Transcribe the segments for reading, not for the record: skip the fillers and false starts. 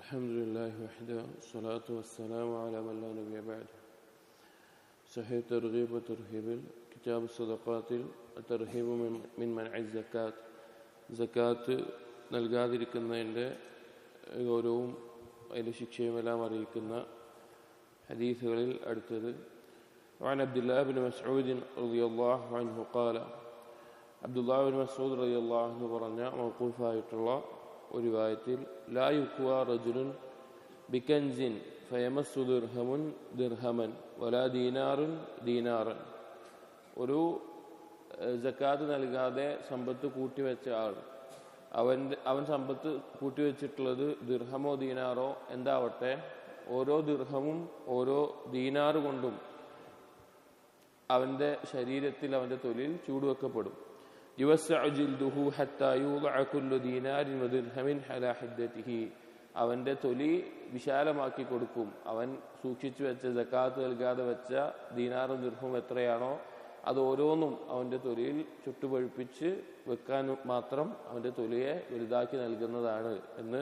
الحمد لله وحده والصلاة والسلام على من لا نبي بعده. صحيح ترغيب وترهيب كتاب الصدقات الترهيب من منع الزكاة. സക്കാത്ത് നൽകാതിരിക്കുന്നതിൻ്റെ ഗൗരവവും അതിൻ്റെ ശിക്ഷയുമെല്ലാം അറിയിക്കുന്ന ഹദീസുകളിൽ അടുത്തത് وعن عبد الله بن مسعود رضي الله عنه قال عبد الله بن مسعود رضي الله عنه പറഞ്ഞ മൗഖൂഫായിട്ടുള്ള ഒരു റിവായത്തിൽ لا يكوى رجل بكنز فيمس درهم درهما ولا دينار دينارا. ഒരു സക്കാത്ത് നൽകാതെ സമ്പത്ത് കൂട്ടിവെച്ച ആൾ അവൻ സമ്പത്ത് കൂട്ടിവെച്ചിട്ടുള്ളത് ദിർഹമോ ദീനാറോ എന്താവട്ടെ, ഓരോ ദിർഹമും ഓരോ ദീനാറ് കൊണ്ടും അവന്റെ ശരീരത്തിൽ അവന്റെ തൊലിൽ ചൂടുവെക്കപ്പെടും. അവന്റെ തൊലി വിശാലമാക്കി കൊടുക്കും. അവൻ സൂക്ഷിച്ചു വെച്ച സക്കാത്ത് നൽകാതെ വെച്ച ദീനാറും ദിർഹവും എത്രയാണോ അത് ഓരോന്നും അവന്റെ തൊലിയിൽ ചുട്ടുപഴുപ്പിച്ച് വെക്കാൻ മാത്രം അവന്റെ തൊലിയെ വലുതാക്കി നൽകുന്നതാണ് എന്ന്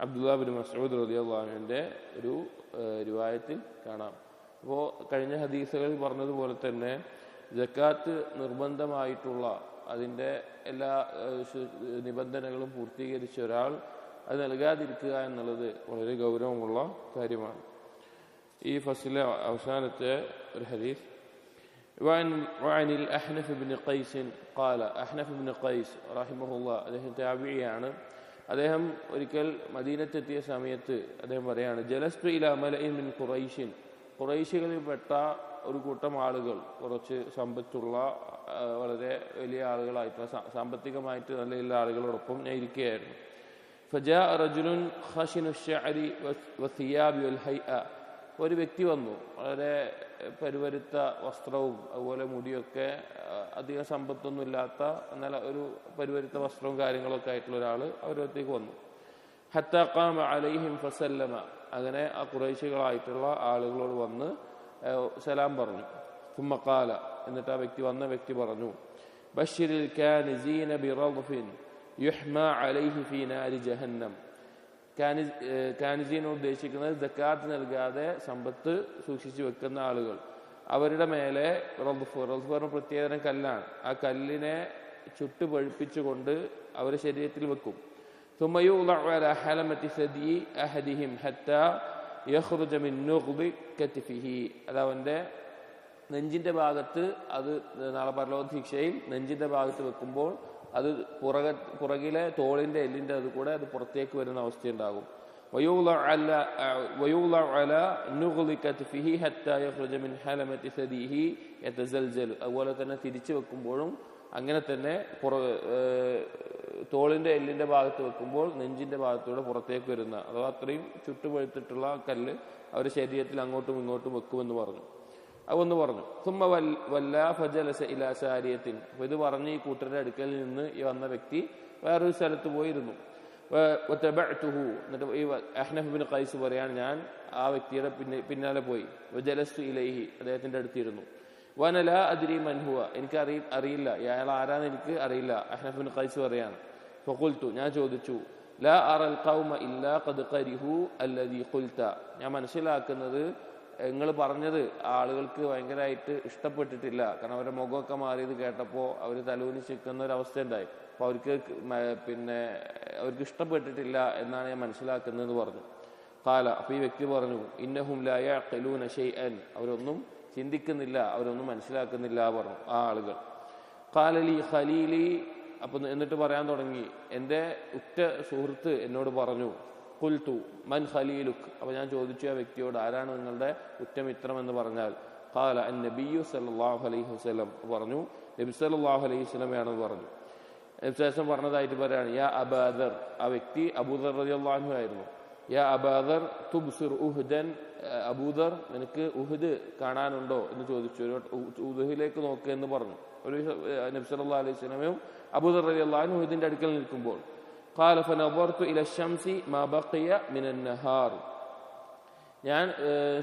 അബ്ദുല്ലാ ബിൻ മസ്ഊദ് റളിയല്ലാഹു അൻഹുവിന്റെ ഒരു റിവായത്തിൽ കാണാം. അപ്പോൾ കഴിഞ്ഞ ഹദീസുകളിൽ പറഞ്ഞതുപോലെ തന്നെ സക്കാത്ത് നിർബന്ധമായിട്ടുള്ള അതിൻ്റെ എല്ലാ നിബന്ധനകളും പൂർത്തീകരിച്ച ഒരാൾ അത് നൽകാതിരിക്കുക എന്നുള്ളത് വളരെ ഗൗരവമുള്ള കാര്യമാണ്. ഈ ഫസ്ലിലെ അവസാനത്തെ ഒരു ഹദീസ് وعن الأحنف بن قيس قال أحنف بن قيس رحمه الله അദ്ദേഹം താബിഈയാണ്. അദ്ദേഹം ഒരിക്കൽ മദീനത്തെത്തിയ സമയത്ത് അദ്ദേഹം പറയാണ്, ജലസ്തു ഇലാ മലഇൻ മിൻ ഖുറൈശിൻ, ഖുറൈശികളിൽപ്പെട്ട ഒരു കൂട്ടം ആളുകൾ, കുറച്ച് സമ്പത്തുള്ള വളരെ വലിയ ആളുകളായിട്ടുള്ള സാമ്പത്തികമായിട്ട് നല്ല ആളുകളോടൊപ്പം ഞാൻ ഇരിക്കുകയായിരുന്നു. ഫജാഅ റജുലുൻ ഖശിനു അശ്ശഅരി വസിയാബി വൽഹൈഅ, ഒരു വ്യക്തി വന്നു, വളരെ പരുവരുത്ത വസ്ത്രവും അതുപോലെ മുടിയൊക്കെ അധികം സമ്പത്തൊന്നും ഇല്ലാത്ത എന്നാൽ ഒരു പരുവരുത്ത വസ്ത്രവും കാര്യങ്ങളൊക്കെ ആയിട്ടുള്ള ഒരാൾ അവരത്തേക്ക് വന്നു. ഹത്താ ഖാമ അലൈഹിം ഫസല്ലമ, അങ്ങനെ ആ ഖുറൈശികളായിട്ടുള്ള ആളുകളോട് വന്ന് സലാം പറഞ്ഞു. സുമ്മ ഖാല, എന്നിട്ട് ആ വന്ന വ്യക്തി പറഞ്ഞു, ബശ്ശിരിൽ കാനിസീന ബിറദ്ഫിൻ യുഹ്മാ അലൈഹി ഫീ നാരി ജഹന്നം. കാനിസീൻ ഉദ്ദേശിക്കുന്നത് സക്കാത്ത് നൽകാതെ സമ്പത്ത് സൂക്ഷിച്ചു വെക്കുന്ന ആളുകൾ. അവരുടെ മേലെ റദ്ഫ് പ്രത്യേകതരം കല്ലാണ്, ആ കല്ലിനെ ചുട്ടു പഴുപ്പിച്ചുകൊണ്ട് അവരുടെ ശരീരത്തിൽ വെക്കും. ثم يوضع على حلمة ثدي أحدهم حتى يخرج من نغض كتفه. അത് അവന്റെ നെഞ്ചിന്റെ ഭാഗത്ത്, അത് നാളെ പരലോക ശിക്ഷയിൽ നെഞ്ചിന്റെ ഭാഗത്ത് വെക്കുമ്പോൾ അത് പുറകിലെ തോളിന്റെ എല്ലിന്റെ അത് കൂടെ അത് പുറത്തേക്ക് വരുന്ന അവസ്ഥയുണ്ടാകും. അതുപോലെ തന്നെ തിരിച്ചു വെക്കുമ്പോഴും അങ്ങനെ തന്നെ തോളിന്റെ എല്ലിന്റെ ഭാഗത്ത് വെക്കുമ്പോൾ നെഞ്ചിന്റെ ഭാഗത്തൂടെ പുറത്തേക്ക് വരുന്ന, അഥവാ അത്രയും ചുട്ടുപഴുത്തിട്ടുള്ള കല്ല് അവരുടെ ശരീരത്തിൽ അങ്ങോട്ടും ഇങ്ങോട്ടും വെക്കുമെന്ന് പറഞ്ഞു. അതൊന്ന് പറഞ്ഞു. സുമ്മ വല്ലാ ഫജലസ ഇലാ സാരിയത്തിൻ. അപ്പൊ ഇത് പറഞ്ഞ് ഈ കൂട്ടരുടെ അടുക്കലിൽ നിന്ന് ഈ വന്ന വ്യക്തി വേറൊരു സ്ഥലത്ത് പോയിരുന്നു. എന്നിട്ട് ഈ അഹ്നഫ് ബിൻ ഖൈസ് പറയാണ്, ഞാൻ ആ വ്യക്തിയുടെ പിന്നാലെ പോയി. വജലസ്തു ഇലൈഹി, അദ്ദേഹത്തിന്റെ അടുത്തിരുന്നു. വന ലാ അദ്രി മൻ ഹുവ, എനിക്ക് അറിയില്ല അയാൾ ആരാന്ന് എനിക്ക് അറിയില്ല. അഹ്നഫ് ബിൻ ഖൈസ് പറയാണ്, ഫഖുൽതു, ഞാൻ ചോദിച്ചു, ലാ അറൽ ഖൗമ ഇല്ലാ ഖദ് ഖരിഹു അല്ലദീ ഖുൽത, ഞാൻ മനസ്സിലാക്കുന്നത് നിങ്ങൾ പറഞ്ഞത് ആളുകൾക്ക് ഭയങ്കരമായിട്ട് ഇഷ്ടപ്പെട്ടിട്ടില്ല. കാരണം അവരുടെ മുഖമൊക്കെ മാറിയത് കേട്ടപ്പോൾ അവർ തലൂനി ചിക്കുന്ന ഒരു അവസ്ഥ ഉണ്ടായി. അപ്പോൾ അവർക്ക് ഇഷ്ടപ്പെട്ടിട്ടില്ല എന്നാണ് ഞാൻ മനസ്സിലാക്കുന്നതെന്ന് പറഞ്ഞു. ഖാല, അപ്പോൾ ഈ വ്യക്തി പറഞ്ഞു, ഇന്നഹും ലാ യഅഖിലൂന ശൈഅൻ, അവരൊന്നും ചിന്തിക്കുന്നില്ല, അവരൊന്നും മനസ്സിലാക്കുന്നില്ല പറഞ്ഞു ആ ആളുകൾ. ഖാല ലി ഖലീലി, അപ്പം എന്നിട്ട് പറയാൻ തുടങ്ങി, എൻ്റെ ഉറ്റ സുഹൃത്ത് എന്നോട് പറഞ്ഞു. ഖുൽതു മൻ ഖലീലുക്, അപ്പോൾ ഞാൻ ചോദിച്ചു ആ വ്യക്തിയോട്, ആരാണ് നിങ്ങളുടെ ഉറ്റമിത്രം എന്ന് പറഞ്ഞാൽ. ഖാല അന്നബിയ്യു സല്ലല്ലാഹു അലൈഹി വസല്ലം, പറഞ്ഞു നബി സല്ലല്ലാഹു അലൈഹി വസല്ലമയാണെന്ന് പറഞ്ഞു. ശേഷം പറഞ്ഞതായിട്ട് പറയാണ്, യാ അബാദർ, ആ വ്യക്തി അബൂദർ റളിയല്ലാഹു അൻഹു ആയിരുന്നു. യാ അബാദർ തുബ്സിർ ഉഹ്ദൻ, അബൂദർ നിനക്ക് ഉഹ്ദ് കാണാനുണ്ടോ എന്ന് ചോദിച്ചു. ഉഹ്ദിലേക്ക് നോക്ക് എന്ന് പറഞ്ഞു. ഒരു നബി സല്ലല്ലാഹു അലൈഹി വസല്ലമയും അബൂദർ റളിയല്ലാഹു അൻഹു ഉഹ്ദിന്റെ അടുക്കൽ നിൽക്കുമ്പോൾ, ഖാല ഫനദർതു ഇല ശംസി മാ ബഖിയ മിനൻ നഹാർ, ഞാൻ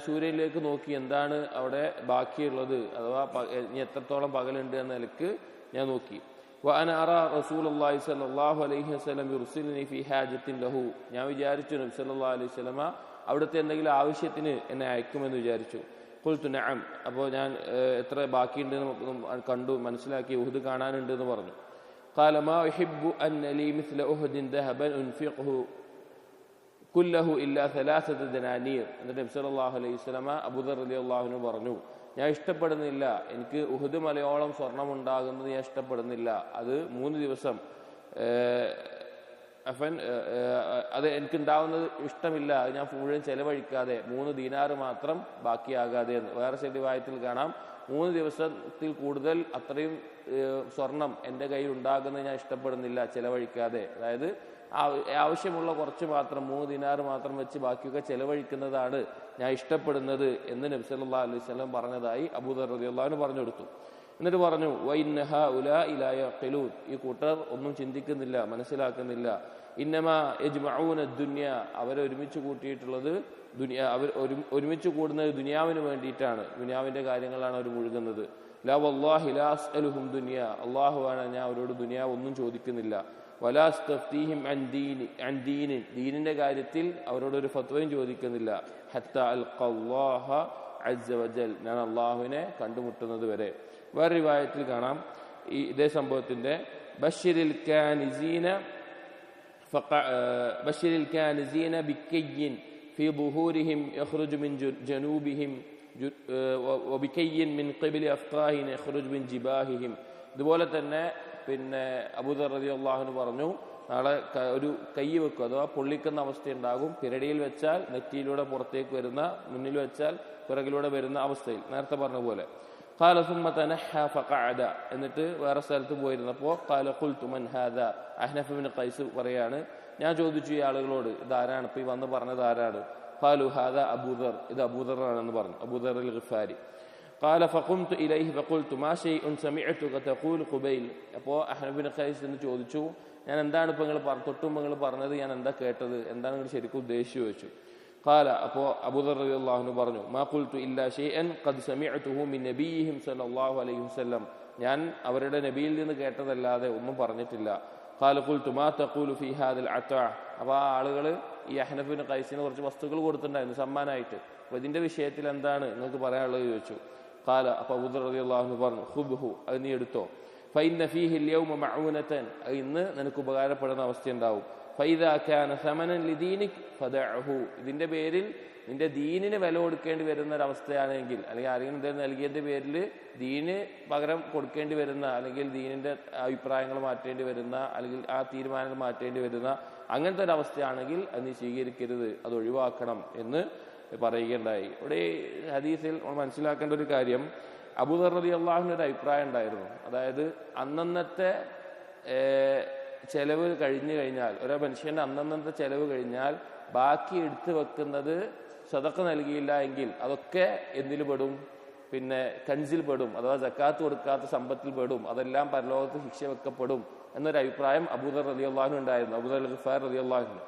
സൂര്യനിലേക്ക് നോക്കി, എന്താണ് അവിടെ ബാക്കിയുള്ളത്, അഥവാ ഇനി എത്രത്തോളം പകലുണ്ട് എന്ന നിലക്ക് ഞാൻ നോക്കി. وأنا أرى رسول الله صلى الله عليه وسلم يرسلني في حاجة له. ഞാൻ വിചാരിച്ചു നബി സല്ലല്ലാഹു അലൈഹി വസല്ലമ അവിടുത്തെ എന്തെങ്കിലും ആവശ്യത്തിന് എന്നെ അയക്കുമെന്ന് വിചാരിച്ചു. ഖുൽതു നഅം. അപ്പോൾ ഞാൻ എത്ര ബാക്കിയുണ്ടെന്ന് കണ്ടു, മനസ്സിലാക്കി. ഉഹുദ് കാണാനുണ്ട് എന്ന് പറഞ്ഞു. قال ما أحب أن لي مثل أحد ذهبا أنفقه كله إلا 3 دنانير. എന്നിട്ട് നബി സല്ലല്ലാഹു അലൈഹി വസല്ലമ അബൂദർ റളിയല്ലാഹു അൻഹു പറഞ്ഞു, ഞാൻ ഇഷ്ടപ്പെടുന്നില്ല, എനിക്ക് ഉഹുദ് മലയോളം സ്വർണം ഉണ്ടാകുന്നത് ഞാൻ ഇഷ്ടപ്പെടുന്നില്ല. അത് 3 ദിവസം അത് എനിക്കുണ്ടാവുന്നത് ഇഷ്ടമില്ല. അത് ഞാൻ മുഴുവൻ ചെലവഴിക്കാതെ 3 ദീനാർ മാത്രം ബാക്കിയാകാതെ എന്ന്. വേറെ ചില റിവായത്തിൽ കാണാം 3 ദിവസത്തിൽ കൂടുതൽ അത്രയും സ്വർണം എൻ്റെ കയ്യിൽ ഉണ്ടാകുന്നത് ഞാൻ ഇഷ്ടപ്പെടുന്നില്ല ചെലവഴിക്കാതെ. അതായത് ആവശ്യമുള്ള കുറച്ച് മാത്രം 3 ദിനാർ മാത്രം വെച്ച് ബാക്കിയൊക്കെ ചെലവഴിക്കുന്നതാണ് ഞാൻ ഇഷ്ടപ്പെടുന്നത് എന്ന് നബി സല്ലല്ലാഹു അലൈഹി വസല്ലം പറഞ്ഞതായി അബൂദർ റളിയല്ലാഹു അൻഹു പറഞ്ഞു കൊടുത്തു. എന്നിട്ട് പറഞ്ഞു, വഇന്ന ഹഉലാഇ ലാ യഖിലൂൻ, ഈ കൂട്ടർ ഒന്നും ചിന്തിക്കുന്നില്ല, മനസ്സിലാക്കുന്നില്ല. ഇന്നമാ യജ്മഊന ദുനിയ, അവരെ ഒരുമിച്ച് കൂട്ടിയിട്ടുള്ളത് അവർ ഒരുമിച്ച് കൂടുന്നത് ദുനിയാവിന് വേണ്ടിയിട്ടാണ്. ദുനിയാവിന്റെ കാര്യങ്ങളാണ് അവർ മുഴുകുന്നത്. ലാ വല്ലാഹി ലാ അസ്അലുഹും ദുനിയ, അല്ലാഹുവാണ്, ഞാൻ അവരോട് ദുനിയാവ് ഒന്നും ചോദിക്കുന്നില്ല. വലാ അസ്തഫ്തീഹിം അൻ ദീൻ, ദീനിന്റെ കാര്യത്തിൽ അവരോടൊരു ഫത്വയും ചോദിക്കുന്നില്ല. ഹത്താ അൽഖല്ലാഹ അസ്സ വജൽ, ഞാൻ അല്ലാഹുവിനെ കണ്ടുമുട്ടുന്നത് വരെ. വേറെ റിവായത്തിൽ കാണാം ഇതേ സംഭവത്തിന്റെ ബശ്ശിരിൽ കാനിസീന ബിക്കയ്യിൻ ഫീ ദുഹൂരിഹിം യഖ്റുജു മിൻ ജനൂബിഹിം വബിക്കയ്യിൻ മിൻ ഖിബ്ലി അഫ്ഖാഹിൻ യഖ്റുജു മിൻ ജിബാഹിഹിം. ഇതുപോലെ തന്നെ പിന്നെ അബൂദർ റളിയല്ലാഹു അൻഹു പറഞ്ഞു, നാളെ ഒരു കൈ വെക്കും, അഥവാ പൊള്ളിക്കുന്ന അവസ്ഥയുണ്ടാകും. പിരടിയിൽ വെച്ചാൽ നെറ്റിയിലൂടെ പുറത്തേക്ക് വരുന്ന, മുന്നിൽ വെച്ചാൽ പിറകിലൂടെ വരുന്ന അവസ്ഥയിൽ, നേരത്തെ പറഞ്ഞ പോലെ. ഖാല സുമ്മ തനഹ ഫഖഅദ, എന്നിട്ട് വേറെ സ്ഥലത്ത് പോയിരുന്നപ്പോൾ ഖാല ഖുൽതു മൻ ഹാദാ, അഹ്നഫ് ഇബ്നു ഖൈസ് പറയാണ്, ഞാൻ ചോദിച്ചു ഈ ആളുകളോട്, ഇതാരാണ്, ഇപ്പൊ ഈ വന്ന് പറഞ്ഞത് ആരാണ്? ഖാലു ഹാദാ അബൂദർ, ഇത് അബൂദറാണെന്ന് പറഞ്ഞു, അബൂദർ അൽ ഗിഫാരി. ഖാല ഫഖുംതു ഇലൈഹി ഫഖുൽതു മാ ഷൈഉൻ സമഇഅതുക തഖൂൽ ഖുബൈൽ. അപ്പോൾ അഹ്നഫ് ഇബ്നു ഖൈസ് എന്ന് ചോദിച്ചു, ഞാൻ എന്താണ് ഇപ്പൊ നിങ്ങൾ തൊട്ടും നിങ്ങൾ പറഞ്ഞത്, ഞാൻ എന്താ കേട്ടത്, എന്താണ് നിങ്ങൾ ശരിക്കും ഉദ്ദേശിച്ചു ചോദിച്ചു. ഖാല, അപ്പോൾ അബൂദർ റളിയല്ലാഹു അൻഹു പറഞ്ഞു, മാ ഖുൽതു ഇല്ലാ ഷൈഅൻ ഖദ് സമഇഅതുഹു മിൻ നബിയിഹിം സല്ലല്ലാഹു അലൈഹി വസല്ലം, ഞാൻ അവരുടെ നബിയിൽ നിന്ന് കേട്ടതല്ലാതെ ഒന്നും പറഞ്ഞിട്ടില്ല. ഖാല ഖുൽതു മാ തഖൂലു ഫീ ഹാദൽ അതാ. അപ്പോൾ ആ ആളുകൾ ഈ അഹ്നഫ് ഇബ്നു ഖൈസിന് കുറച്ച് വസ്തുക്കൾ കൊടുത്തിട്ടുണ്ടായിരുന്നു സമ്മാനമായിട്ട്. അപ്പോൾ ഇതിന്റെ വിഷയത്തിൽ എന്താണ് നിങ്ങൾക്ക് പറയാനുള്ളത് ചോദിച്ചു. ഖാല, അപ്പോൾ അബൂദർ റളിയല്ലാഹു അൻഹു പറഞ്ഞു, ഖുബ്ഹു, അത് നീ എടുത്തോ. ഫഇന്ന ഫീഹി അൽ-യൗമ മഅൂനതൻ, ഇന്ന് നിനക്ക് ഉപകാരപ്പെടുന്ന അവസ്ഥയുണ്ടാവും. ഫൈദാ കാന സമനൻ ലിദീനിക് ഫദഅഹു, ഇതിന്റെ പേരിൽ നിന്റെ ദീനിന് വില കൊടുക്കേണ്ടി വരുന്ന ഒരവസ്ഥയാണെങ്കിൽ, അല്ലെങ്കിൽ ആരെങ്കിലും എന്തെങ്കിലും നൽകിയതിന്റെ പേരിൽ ദീന് പകരം കൊടുക്കേണ്ടി വരുന്ന, അല്ലെങ്കിൽ ദീനിന്റെ അഭിപ്രായങ്ങൾ മാറ്റേണ്ടി വരുന്ന, അല്ലെങ്കിൽ ആ തീരുമാനങ്ങൾ മാറ്റേണ്ടി വരുന്ന അങ്ങനത്തെ ഒരു അവസ്ഥയാണെങ്കിൽ അത് നീ സ്വീകരിക്കരുത്, അത് ഒഴിവാക്കണം എന്ന് പറയുകയുണ്ടായി. ഇവിടെ ഹദീസിൽ നമ്മൾ മനസ്സിലാക്കേണ്ട ഒരു കാര്യം, അബൂദർ റളിയല്ലാഹു അൻഹു ഒരു അഭിപ്രായം ഉണ്ടായിരുന്നു. അതായത് അന്നന്നത്തെ ചെലവ് കഴിഞ്ഞു കഴിഞ്ഞാൽ, ഒരു മനുഷ്യന്റെ അന്നന്നത്തെ ചെലവ് കഴിഞ്ഞാൽ ബാക്കി എടുത്തു വെക്കുന്നത് സദഖ നൽകിയില്ല എങ്കിൽ അതൊക്കെ എന്തിൽ പെടും? പിന്നെ കൻസിൽ പെടും, അഥവാ സക്കാത്ത് കൊടുക്കാത്ത സമ്പത്തിൽ പെടും, അതെല്ലാം പരലോകത്ത് ശിക്ഷ വെക്കപ്പെടും എന്നൊരു അഭിപ്രായം അബൂദർ റളിയല്ലാഹു അൻഹു ഉണ്ടായിരുന്നു, അബൂദർ അൽ ഗിഫാർ റളിയല്ലാഹു അൻഹു.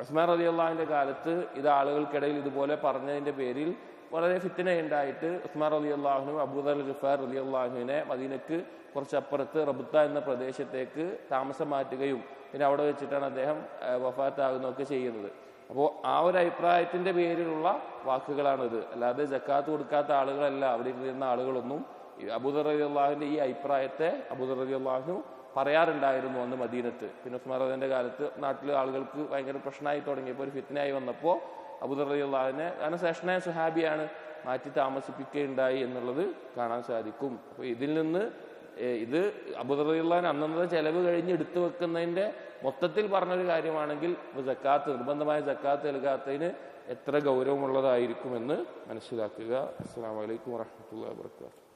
ഉസ്മാൻ റളിയല്ലാഹുവിന്റെ കാലത്ത് ഇത് ആളുകൾക്കിടയിൽ ഇതുപോലെ പറഞ്ഞതിന്റെ പേരിൽ വളരെ ഫിത്നയുണ്ടായിട്ട് ഉസ്മാൻ റളിയല്ലാഹു അൻഹു അബൂദർ അൽ ഗിഫാർ റളിയല്ലാഹു അൻഹുവിനെ മദീനക്ക് കുറച്ചപ്പുറത്ത് റബുത്ത എന്ന പ്രദേശത്തേക്ക് താമസം മാറ്റുകയും പിന്നെ അവിടെ വെച്ചിട്ടാണ് അദ്ദേഹം വഫാത്താകുന്നതൊക്കെ ചെയ്യുന്നത്. അപ്പോൾ ആ ഒരു അഭിപ്രായത്തിന്റെ പേരിലുള്ള വാക്കുകളാണിത്, അല്ലാതെ സക്കാത്ത് കൊടുക്കാത്ത ആളുകളല്ല അവിടെ ഇരുന്ന ആളുകളൊന്നും. അബൂദർ റളിയല്ലാഹുവിന്റെ ഈ അഭിപ്രായത്തെ അബൂദർ റളിയല്ലാഹു അൻഹു പറയാറുണ്ടായിരുന്നു അന്ന് മദീനത്ത്. പിന്നെ ഉസ്മാൻ റളിയുടെ കാലത്ത് നാട്ടിലെ ആളുകൾക്ക് ഭയങ്കര പ്രശ്നമായി തുടങ്ങിയപ്പോൾ, ഒരു ഫിത്നയായി വന്നപ്പോൾ അബൂദർ റളിയല്ലാഹുവിനെ, കാരണം ശേഷനായ സുഹാബിയാണ്, മാറ്റി താമസിപ്പിക്കുകയുണ്ടായി എന്നുള്ളത് കാണാൻ സാധിക്കും. അപ്പോൾ ഇതിൽ നിന്ന് ഇത് അബൂദർ റളിയല്ലാഹു അന്നത്തെ ചെലവ് കഴിഞ്ഞ് എടുത്തു വെക്കുന്നതിന്റെ മൊത്തത്തിൽ പറഞ്ഞൊരു കാര്യമാണെങ്കിൽ സക്കാത്ത്, നിർബന്ധമായ സക്കാത്ത് നൽകാത്തതിന് എത്ര ഗൗരവമുള്ളതായിരിക്കുമെന്ന് മനസ്സിലാക്കുക. അസ്സലാമു അലൈക്കും വറഹ്മത്തുള്ളാഹി വബറകാതുഹു.